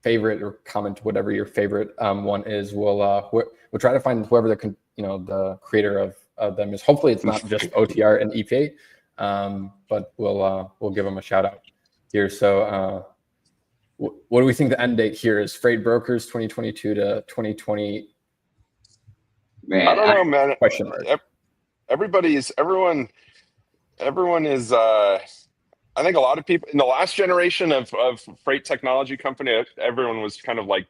[SPEAKER 5] favorite or comment whatever your favorite one is, we'll try to find whoever the creator of them is. Hopefully it's not just OTR and Epay, but we'll give them a shout out here. So what do we think the end date here is? Freight Brokers 2022 to 2020.
[SPEAKER 3] Man, I don't know, man.
[SPEAKER 5] Question mark.
[SPEAKER 3] Everyone is I think a lot of people in the last generation of freight technology company, everyone was kind of like,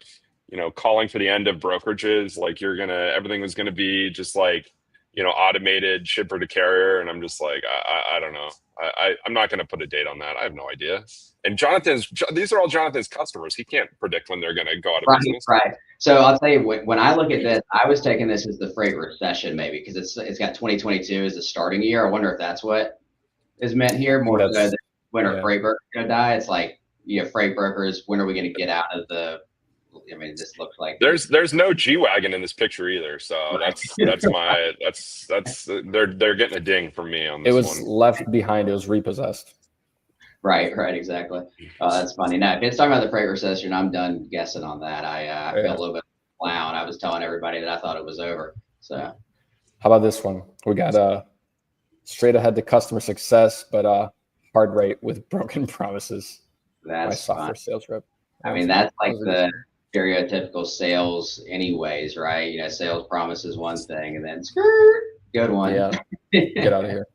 [SPEAKER 3] calling for the end of brokerages. Like everything was gonna be just like, automated shipper to carrier. And I'm just like, I don't know. I'm not gonna put a date on that. I have no idea. And these are all Jonathan's customers. He can't predict when they're gonna go out of business.
[SPEAKER 4] Right. So I'll tell you, when I look at this, I was taking this as the freight recession maybe because it's got 2022 as the starting year. I wonder if that's what is meant here more so than when are freight brokers gonna die? It's like, freight brokers, when are we gonna get out of the? I mean, this looks like
[SPEAKER 3] there's no G-Wagon in this picture either. So they're getting a ding from me on this one.
[SPEAKER 5] It was left behind. It was repossessed.
[SPEAKER 4] Right, exactly. That's funny. Now, if it's talking about the freight recession, I'm done guessing on that. I feel a little bit clown. I was telling everybody that I thought it was over. So,
[SPEAKER 5] how about this one? We got straight ahead to customer success, but hard rate with broken promises.
[SPEAKER 4] That's
[SPEAKER 5] software
[SPEAKER 4] fun.
[SPEAKER 5] Sales rep.
[SPEAKER 4] I mean, that's like the stereotypical sales, anyways, right? Sales promises one thing, and then skirt, good one.
[SPEAKER 5] Yeah, get out of here.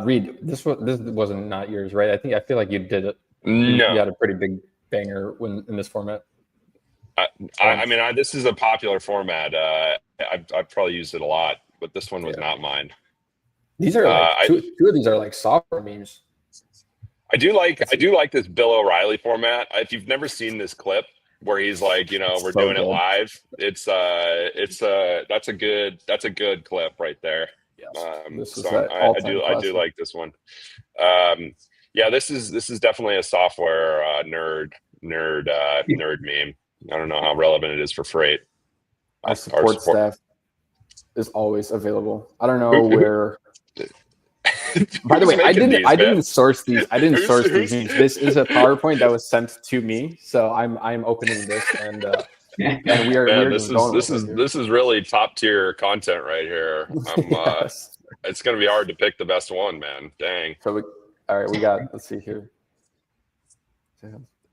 [SPEAKER 5] Reed, this wasn't not yours, right? I feel like you did it.
[SPEAKER 3] No,
[SPEAKER 5] you had a pretty big banger in this format.
[SPEAKER 3] I mean, this is a popular format. I've probably used it a lot, but this one was not mine.
[SPEAKER 5] These are like two of these are like software memes.
[SPEAKER 3] I do like this Bill O'Reilly format. If you've never seen this clip where he's like, we're doing it live, that's a good clip right there.
[SPEAKER 5] Yes.
[SPEAKER 3] I do like this one. This is definitely a software nerd meme. I don't know how relevant it is for freight.
[SPEAKER 5] Our support staff is always available. I don't know where. By the way, I didn't source these. I didn't source these. This is a PowerPoint that was sent to me, so I'm opening this and we are.
[SPEAKER 3] Man, this is really top tier content right here.
[SPEAKER 5] Yes.
[SPEAKER 3] It's gonna be hard to pick the best one, man. Dang.
[SPEAKER 5] So all right, we got. Let's see here.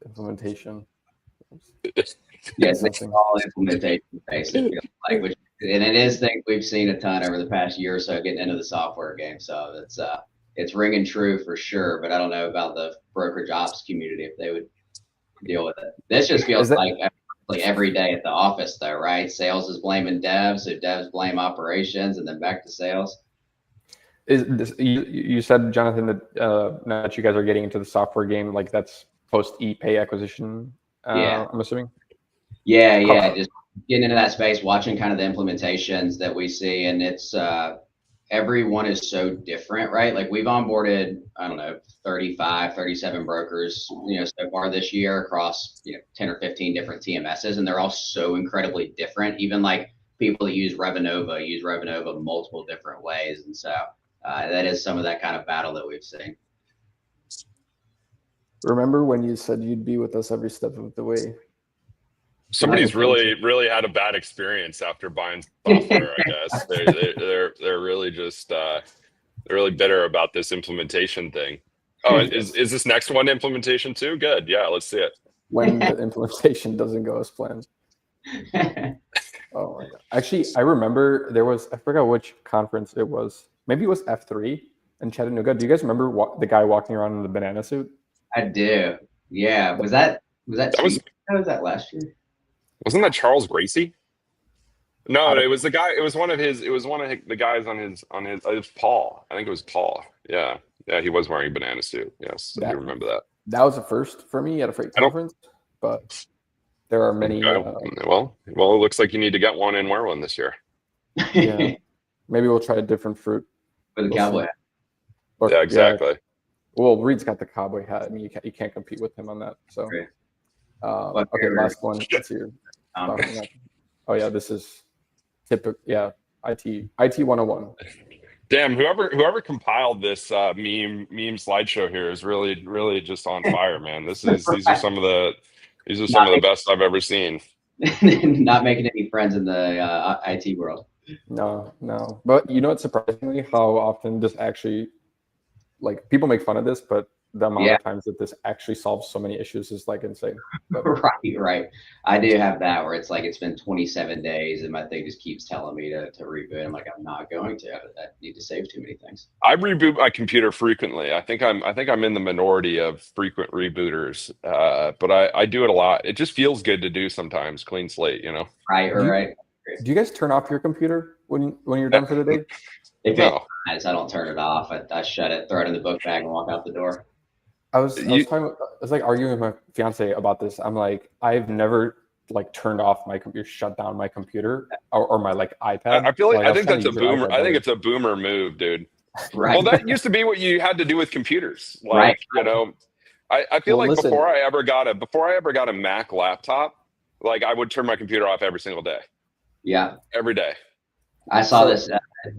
[SPEAKER 5] Implementation.
[SPEAKER 4] Yes, it's all implementation based. And it is things we've seen a ton over the past year or so getting into the software game. So it's ringing true for sure. But I don't know about the brokerage ops community if they would deal with it. This just feels like every day at the office, though, right? Sales is blaming devs, so devs blame operations, and then back to sales.
[SPEAKER 5] Is this, you said, Jonathan, that now that you guys are getting into the software game, like that's post Epay acquisition? I'm assuming.
[SPEAKER 4] Yeah, just getting into that space, watching kind of the implementations that we see, and it's everyone is so different, right? Like we've onboarded, I don't know, 35, 37 brokers, so far this year across 10 or 15 different TMSs, and they're all so incredibly different. Even like people that use Revenova multiple different ways, and so that is some of that kind of battle that we've seen.
[SPEAKER 5] Remember when you said you'd be with us every step of the way?
[SPEAKER 3] Somebody's really had a bad experience after buying software. I guess they're really just they're really bitter about this implementation thing. Oh, is this next one implementation too? Good. Yeah, let's see it.
[SPEAKER 5] When the implementation doesn't go as planned. Oh my God. Actually, I remember I forgot which conference it was. Maybe it was F3 in Chattanooga. Do you guys remember the guy walking around in the banana suit?
[SPEAKER 4] I do. Yeah. Was that was that last year?
[SPEAKER 3] Wasn't that Charles Gracie? No, it was the guy. It was one of the guys on his. It was Paul. I think it was Paul. Yeah, he was wearing a banana suit. Yes, I do remember that.
[SPEAKER 5] That was a first for me at a freight conference, but there are many.
[SPEAKER 3] Well, it looks like you need to get one and wear one this year.
[SPEAKER 5] Yeah, maybe we'll try a different fruit.
[SPEAKER 4] For the cowboy hat.
[SPEAKER 3] Yeah, exactly.
[SPEAKER 5] Yeah. Well, Reed's got the cowboy hat. I mean, you can't compete with him on that. So, okay, last one. Let's see. Oh yeah, this is typical. Yeah, IT 101.
[SPEAKER 3] Damn, whoever compiled this meme slideshow here is really just on fire, man. These are some of the best I've ever seen.
[SPEAKER 4] Not making any friends in the IT world.
[SPEAKER 5] No. But you know what's surprisingly how often this actually, like, people make fun of this, but the amount of times that this actually solves so many issues is like insane. But,
[SPEAKER 4] right. I do have that where it's like it's been 27 days and my thing just keeps telling me to reboot. I'm like, I'm not going to. I need to save too many things.
[SPEAKER 3] I reboot my computer frequently. I think I'm in the minority of frequent rebooters, but I do it a lot. It just feels good to do sometimes. Clean slate, you know.
[SPEAKER 4] Right.
[SPEAKER 5] Do you guys turn off your computer when you're done for the day?
[SPEAKER 4] If it dies, I don't turn it off. I shut it, throw it in the book bag, and walk out the door.
[SPEAKER 5] I was like arguing with my fiance about this. I'm like, I've never like turned off my computer, shut down my computer or my like iPad.
[SPEAKER 3] I feel like I think that's a boomer. I think it's a boomer move, dude.
[SPEAKER 4] Right.
[SPEAKER 3] Well, that used to be what you had to do with computers. Like, you know, I feel like before I ever got a Mac laptop, like I would turn my computer off every single day.
[SPEAKER 4] Yeah.
[SPEAKER 3] Every day.
[SPEAKER 4] I saw this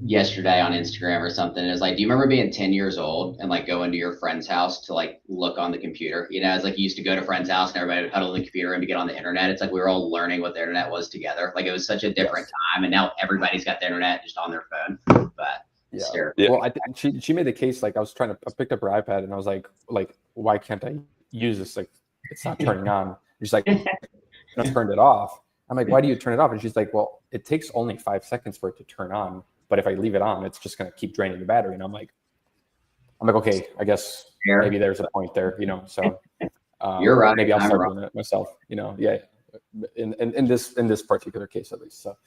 [SPEAKER 4] yesterday on Instagram or something. It was like, do you remember being 10 years old and like going to your friend's house to like look on the computer? You know, it's like you used to go to a friend's house and everybody would huddle on the computer and get on the internet. It's like we were all learning what the internet was together. Like it was such a different time, and now everybody's got the internet just on their phone. But
[SPEAKER 5] well, I think she made the case. Like I picked up her iPad and I was like, why can't I use this? Like it's not turning on. She's like, I turned it off. I'm like, why do you turn it off? And she's like, well, it takes only 5 seconds for it to turn on. But if I leave it on, it's just going to keep draining the battery. And I'm like, okay, I guess maybe there's a point there, you know? So
[SPEAKER 4] you're right.
[SPEAKER 5] Maybe I'll start doing it myself, you know? Yeah. In this particular case, at least. So,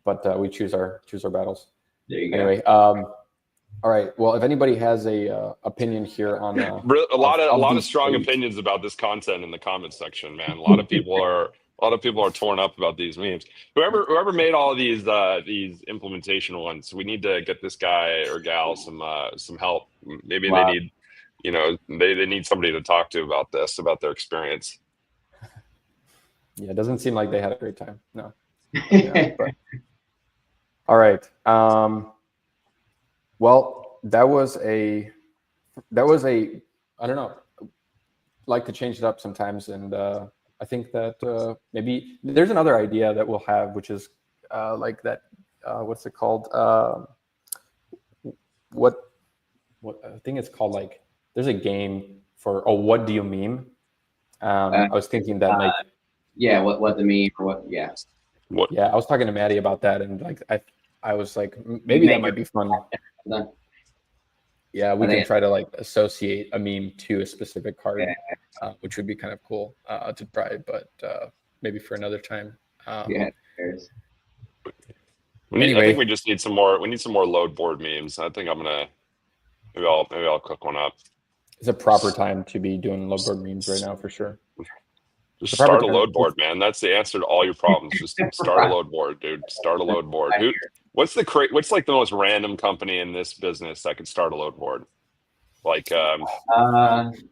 [SPEAKER 5] but we choose our battles.
[SPEAKER 4] There you go.
[SPEAKER 5] Anyway. All right. Well, if anybody has a opinion here on
[SPEAKER 3] a lot of strong opinions about this content in the comment section, man. A lot of people are torn up about these memes. Whoever made all of these implementation ones, we need to get this guy or gal some help. Maybe they need, you know, they need somebody to talk to about their experience.
[SPEAKER 5] Yeah, it doesn't seem like they had a great time. No. Yeah, but. All right. Well, that was a I don't know. Like to change it up sometimes, and I think that maybe there's another idea that we'll have, which is like that. What's it called? What I think it's called, like, there's a game for what do you meme? I was thinking that like
[SPEAKER 4] what the meme or what
[SPEAKER 5] I was talking to Maddie about that, and like I was like maybe that might be fun. Yeah, we can try to like associate a meme to a specific card, which would be kind of cool to try, but maybe for another time.
[SPEAKER 3] I think we just need some more. We need some more load board memes. I think maybe I'll cook one up.
[SPEAKER 5] It's a proper time to be doing load board memes right now for sure.
[SPEAKER 3] Just start a load board, man. That's the answer to all your problems. Just start a load board, dude. Start a load board. What's like the most random company in this business that could start a load board? Like,
[SPEAKER 4] honestly,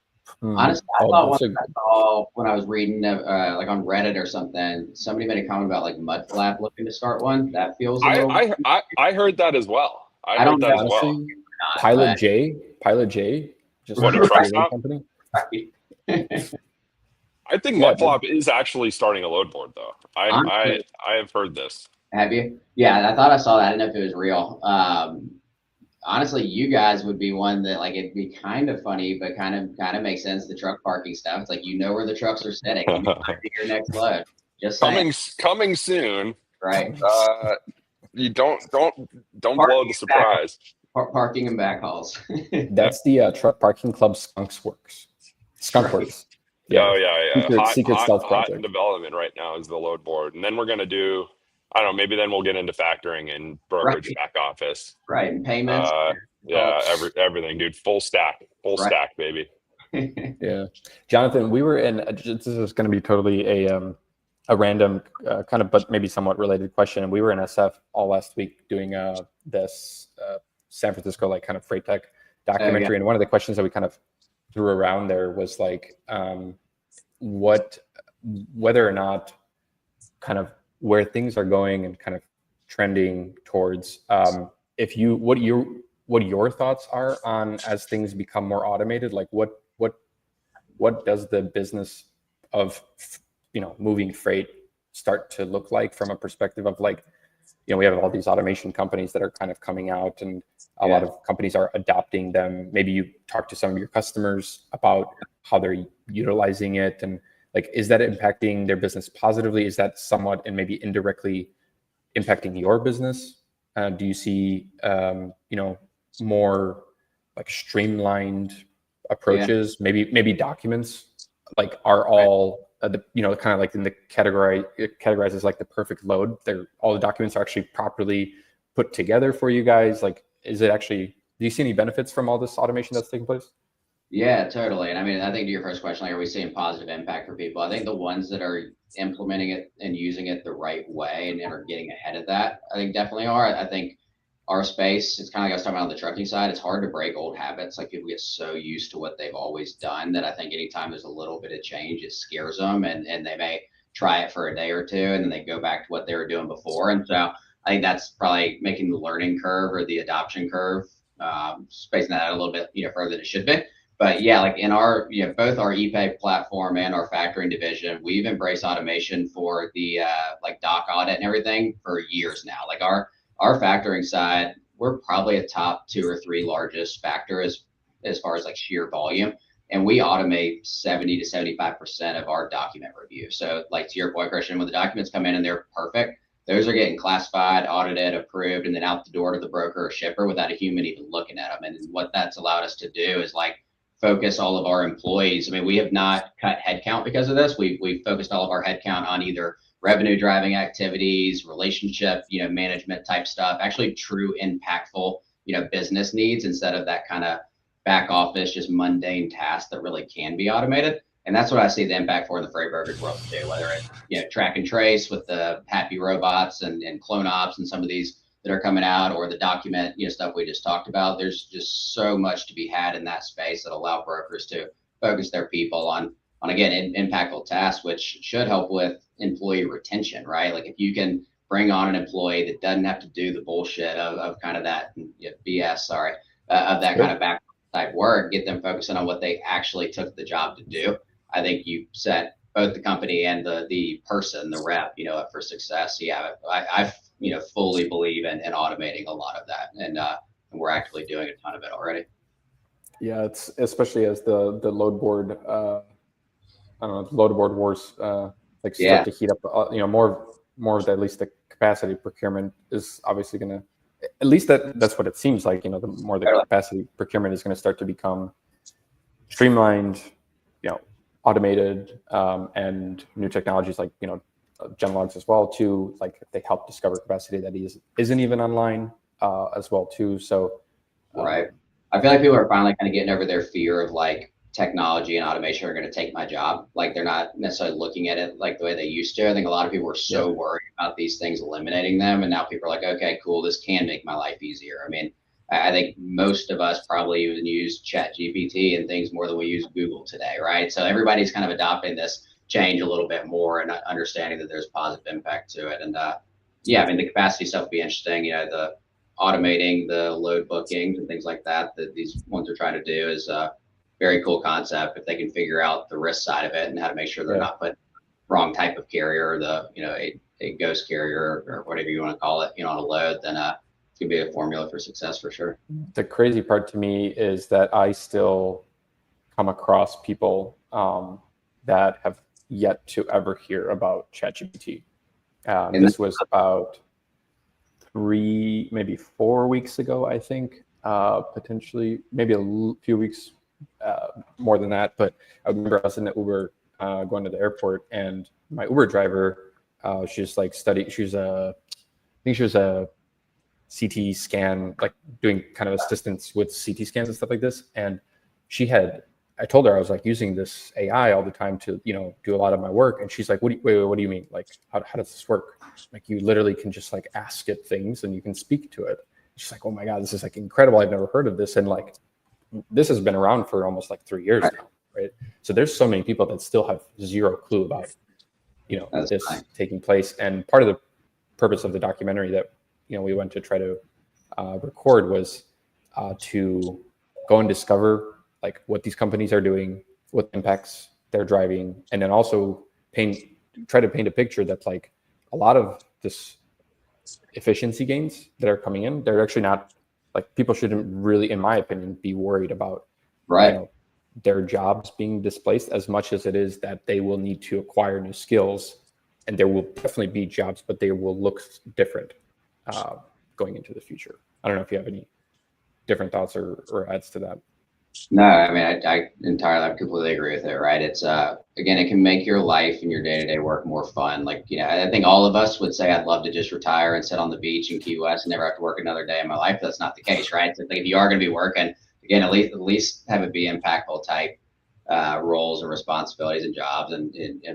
[SPEAKER 4] I thought when I was reading like on Reddit or something, somebody made a comment about like Mudflap looking to start one. That feels a little.
[SPEAKER 3] I heard that as well. I heard that as well.
[SPEAKER 5] Pilot J, just
[SPEAKER 3] what, a truck stop
[SPEAKER 5] company.
[SPEAKER 3] I think
[SPEAKER 5] Yeah,
[SPEAKER 3] Mudflop is actually starting a load board though. I have heard this.
[SPEAKER 4] Have you? Yeah, I thought I saw that. I didn't know if it was real. Honestly, you guys would be one that like it'd be kind of funny, but kind of makes sense. The truck parking stuff. It's like you know where the trucks are sitting. You might be your next load. Just saying.
[SPEAKER 3] Coming soon.
[SPEAKER 4] Right.
[SPEAKER 3] You don't blow the surprise.
[SPEAKER 4] Parking and backhauls.
[SPEAKER 5] that's the truck parking club Skunkworks.
[SPEAKER 3] Yeah. Oh yeah.
[SPEAKER 5] Secret stealth
[SPEAKER 3] hot
[SPEAKER 5] project.
[SPEAKER 3] in development right now is the load board, and then we're gonna do. I don't know. Maybe then we'll get into factoring and brokerage back office.
[SPEAKER 4] Right, and payments.
[SPEAKER 3] Yeah, everything, dude. Full stack, baby.
[SPEAKER 5] Yeah, Jonathan, we were in. This is going to be totally a random kind of, but maybe somewhat related question. We were in SF all last week doing this San Francisco like kind of freight tech documentary, and one of the questions that we kind of threw around there was like, whether or not kind of where things are going and kind of trending towards. What your thoughts are on as things become more automated, like what does the business of moving freight start to look like from a perspective of like, we have all these automation companies that are kind of coming out, and a lot of companies are adopting them. Maybe you talk to some of your customers about how they're utilizing it, and like, is that impacting their business positively? Is that somewhat and maybe indirectly impacting your business? Do you see, more like streamlined approaches? Maybe documents like are all kind of like in the categorized as like the perfect load. All the documents are actually properly put together for you guys. Like, is it actually? Do you see any benefits from all this automation that's taking place?
[SPEAKER 4] Yeah, totally. And I mean, I think to your first question, like, are we seeing positive impact for people? I think the ones that are implementing it and using it the right way and are getting ahead of that, I think definitely are. I think our space, it's kind of like I was talking about on the trucking side, it's hard to break old habits. Like people get so used to what they've always done that I think anytime there's a little bit of change, it scares them, and they may try it for a day or two and then they go back to what they were doing before. And so I think that's probably making the learning curve or the adoption curve, spacing that out a little bit, further than it should be. But yeah, like in our, both our Epay platform and our factoring division, we've embraced automation for the like doc audit and everything for years now. Like our factoring side, we're probably a top 2 or 3 largest factor as far as like sheer volume. And we automate 70 to 75% of our document review. So like to your point, Christian, when the documents come in and they're perfect, those are getting classified, audited, approved, and then out the door to the broker or shipper without a human even looking at them. And what that's allowed us to do is like focus all of our employees. I mean, we have not cut headcount because of this. We've focused all of our headcount on either revenue driving activities, relationship, management type stuff, actually true impactful, business needs instead of that kind of back office, just mundane tasks that really can be automated. And that's what I see the impact for in the freight brokerage world too, whether it's, track and trace with the happy robots and clone ops and some of these that are coming out, or the document, stuff we just talked about. There's just so much to be had in that space that allow brokers to focus their people on again, impactful tasks, which should help with employee retention, right? Like if you can bring on an employee that doesn't have to do the bullshit of kind of that BS, of that kind of back type work, get them focusing on what they actually took the job to do. I think you set both the company and the person, the rep, up for success. Yeah, I fully believe in automating a lot of that, and we're actually doing a ton of it already.
[SPEAKER 5] Yeah, it's especially as the load board, load board wars start to heat up. More of the, at least the capacity procurement is obviously going to, at least that's what it seems like. The more the capacity procurement is going to start to become streamlined, automated, and new technologies like Genlogs as well too. Like they help discover capacity that isn't even online as well too. So
[SPEAKER 4] right, I feel like people are finally kind of getting over their fear of like technology and automation are going to take my job. Like they're not necessarily looking at it like the way they used to. I think a lot of people were so worried about these things eliminating them, and now people are like, okay, cool, this can make my life easier. I mean, I think most of us probably even use ChatGPT and things more than we use Google today, right? So everybody's kind of adopting this change a little bit more and understanding that there's positive impact to it. And I mean, the capacity stuff will be interesting. The automating the load bookings and things like that these ones are trying to do is very cool concept if they can figure out the risk side of it and how to make sure they're not putting wrong type of carrier, or the, a ghost carrier or whatever you want to call it, on a load, then it could be a formula for success for sure.
[SPEAKER 5] The crazy part to me is that I still come across people that have yet to ever hear about ChatGPT. This was about 3, maybe 4 weeks ago, I think, potentially, maybe a few weeks more than that. But I remember I was in the Uber going to the airport, and my Uber driver, she's like studying, I think she was a CT scan, like doing kind of assistance with CT scans and stuff like this. And I told her I was like using this AI all the time to, do a lot of my work. And she's like, wait, what do you mean? Like, how does this work? Like, you literally can just like ask it things and you can speak to it. She's like, oh my God, this is like incredible. I've never heard of this. And like, this has been around for almost like 3 years now, right? So there's so many people that still have zero clue about, this taking place. And part of the purpose of the documentary that, we went to try to record was to go and discover like what these companies are doing, what impacts they're driving, and then also try to paint a picture that's like a lot of this efficiency gains that are coming in, they're actually not, like, people shouldn't really, in my opinion, be worried about their jobs being displaced as much as it is that they will need to acquire new skills, and there will definitely be jobs, but they will look different going into the future. I don't know if you have any different thoughts or adds to that.
[SPEAKER 4] No, I mean, I completely agree with it, right? It's, again, it can make your life and your day-to-day work more fun. Like, I think all of us would say, I'd love to just retire and sit on the beach in Key West and never have to work another day in my life. That's not the case, right? So if you are going to be working, again, at least have it be impactful type roles and responsibilities and jobs, and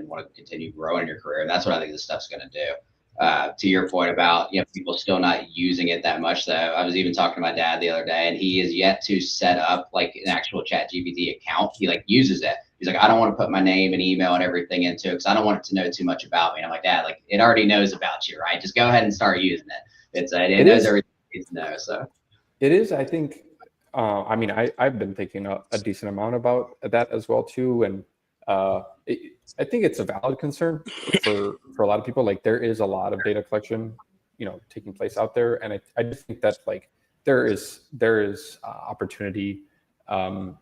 [SPEAKER 4] want to continue growing your career. And that's what I think this stuff's going to do. To your point about, people still not using it that much. So I was even talking to my dad the other day, and he is yet to set up like an actual ChatGPT account. He like uses it. He's like, I don't want to put my name and email and everything into it because I don't want it to know too much about me. And I'm like, Dad, like, it already knows about you, right? Just go ahead and start using it. It knows everything it needs to know. So
[SPEAKER 5] it is, I think, I mean, I've been thinking a decent amount about that as well too. And I think it's a valid concern for a lot of people. Like, there is a lot of data collection, taking place out there. And I just think that like there is opportunity, not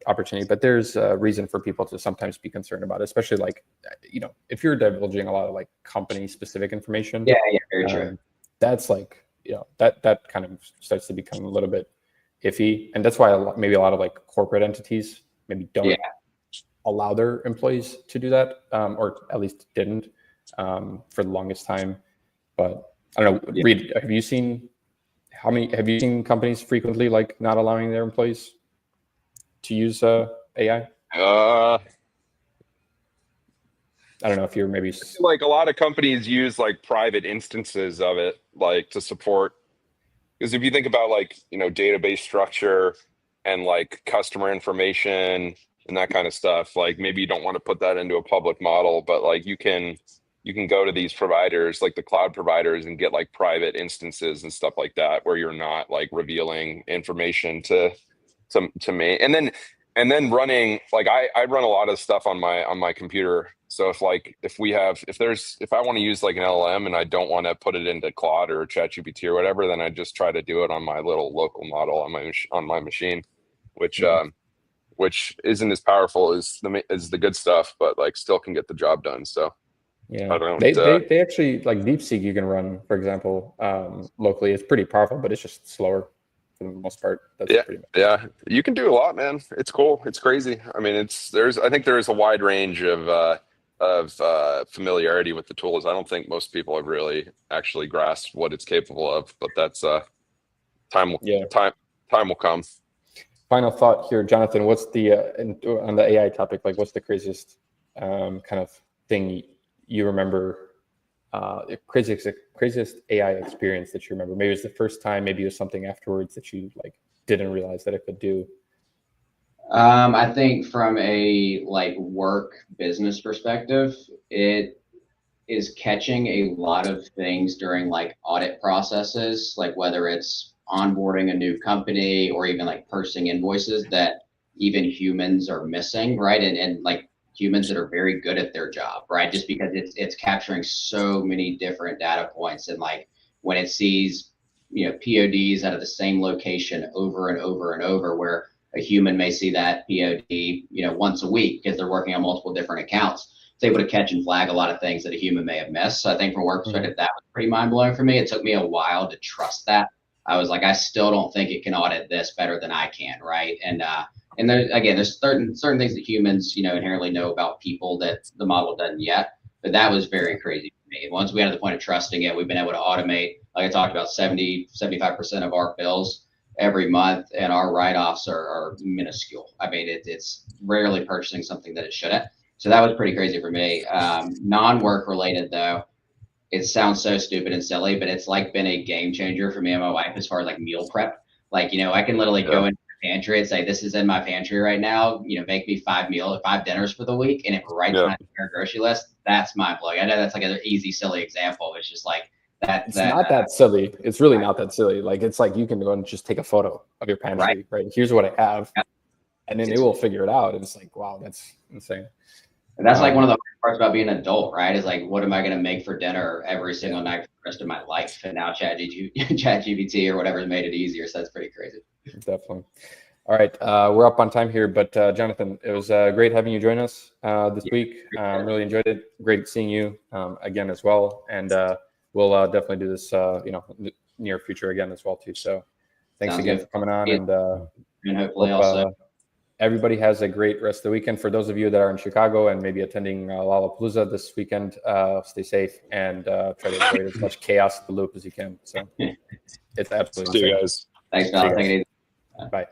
[SPEAKER 5] opportunity, but there's a reason for people to sometimes be concerned about it, especially like, if you're divulging a lot of like company specific information.
[SPEAKER 4] Yeah, very true.
[SPEAKER 5] That's like, that kind of starts to become a little bit iffy. And that's why maybe a lot of like corporate entities maybe don't allow their employees to do that, or at least didn't for the longest time. But I don't know, Reed, have you seen companies frequently like not allowing their employees to use AI?
[SPEAKER 3] I
[SPEAKER 5] don't know if you're maybe
[SPEAKER 3] like a lot of companies use like private instances of it, like to support, because if you think about like, database structure and like customer information and that kind of stuff, like maybe you don't want to put that into a public model, but like you can go to these providers, like the cloud providers, and get like private instances and stuff like that, where you're not like revealing information to me. And then running, like I run a lot of stuff on my computer. So if I want to use like an LLM and I don't want to put it into Claude or ChatGPT or whatever, then I just try to do it on my little local model on my machine, which isn't as powerful as the good stuff, but like still can get the job done. So
[SPEAKER 5] yeah, they actually, like DeepSeek you can run, for example, locally. It's pretty powerful, but it's just slower for the most part.
[SPEAKER 3] Yeah, you can do a lot, man. It's cool. It's crazy. I mean, I think there is a wide range of familiarity with the tools. I don't think most people have really actually grasped what it's capable of, but that's time will come.
[SPEAKER 5] Final thought here, Jonathan. What's the on the AI topic? Like, what's the craziest kind of thing you remember? Craziest AI experience that you remember? Maybe it was the first time. Maybe it was something afterwards that you like didn't realize that it could do.
[SPEAKER 4] I think from a like work business perspective, it is catching a lot of things during like audit processes, like whether it's onboarding a new company or even like purchasing invoices, that even humans are missing, right? And like humans that are very good at their job, right? Just because it's capturing so many different data points, and like when it sees, you know, PODs out of the same location over and over and over, where a human may see that POD, you know, once a week because they're working on multiple different accounts. It's able to catch and flag a lot of things that a human may have missed. So I think from a work perspective, that was pretty mind blowing for me. It took me a while to trust that. I was like, I still don't think it can audit this better than I can, right? And there, again, there's certain things that humans, you know, inherently know about people that the model doesn't yet. But that was very crazy for me. Once we had to the point of trusting it, we've been able to automate, like I talked about, 75% of our bills every month, and our write-offs are minuscule. I mean, it's rarely purchasing something that it shouldn't. So that was pretty crazy for me. Non-work related though, it sounds so stupid and silly, but it's like been a game changer for me and my wife as far as like meal prep. Like, you know, I can literally go into the pantry and say, this is in my pantry right now, you know, make me 5 dinners for the week. And it writes my entire grocery list. That's mind blowing. I know that's like an easy, silly example. It's just like that.
[SPEAKER 5] It's not that silly. It's really not that silly. Like, it's like you can go and just take a photo of your pantry, right? Here's what I have. And then it will figure it out. And it's like, wow, that's insane.
[SPEAKER 4] And that's like one of the parts about being an adult, right? Is like, what am I going to make for dinner every single night for the rest of my life? And now ChatGPT or whatever has made it easier. So that's pretty crazy.
[SPEAKER 5] Definitely. All right. We're up on time here, but Jonathan, it was great having you join us this week. Really enjoyed it. Great seeing you again as well. And we'll definitely do this, you know, near future again as well too. So thanks again for coming on.
[SPEAKER 4] And hopefully also
[SPEAKER 5] everybody has a great rest of the weekend. For those of you that are in Chicago and maybe attending Lollapalooza this weekend, stay safe and try to avoid as much chaos at the loop as you can. So it's absolutely
[SPEAKER 3] See you guys.
[SPEAKER 4] Thanks, John. Take it easy.
[SPEAKER 5] Bye.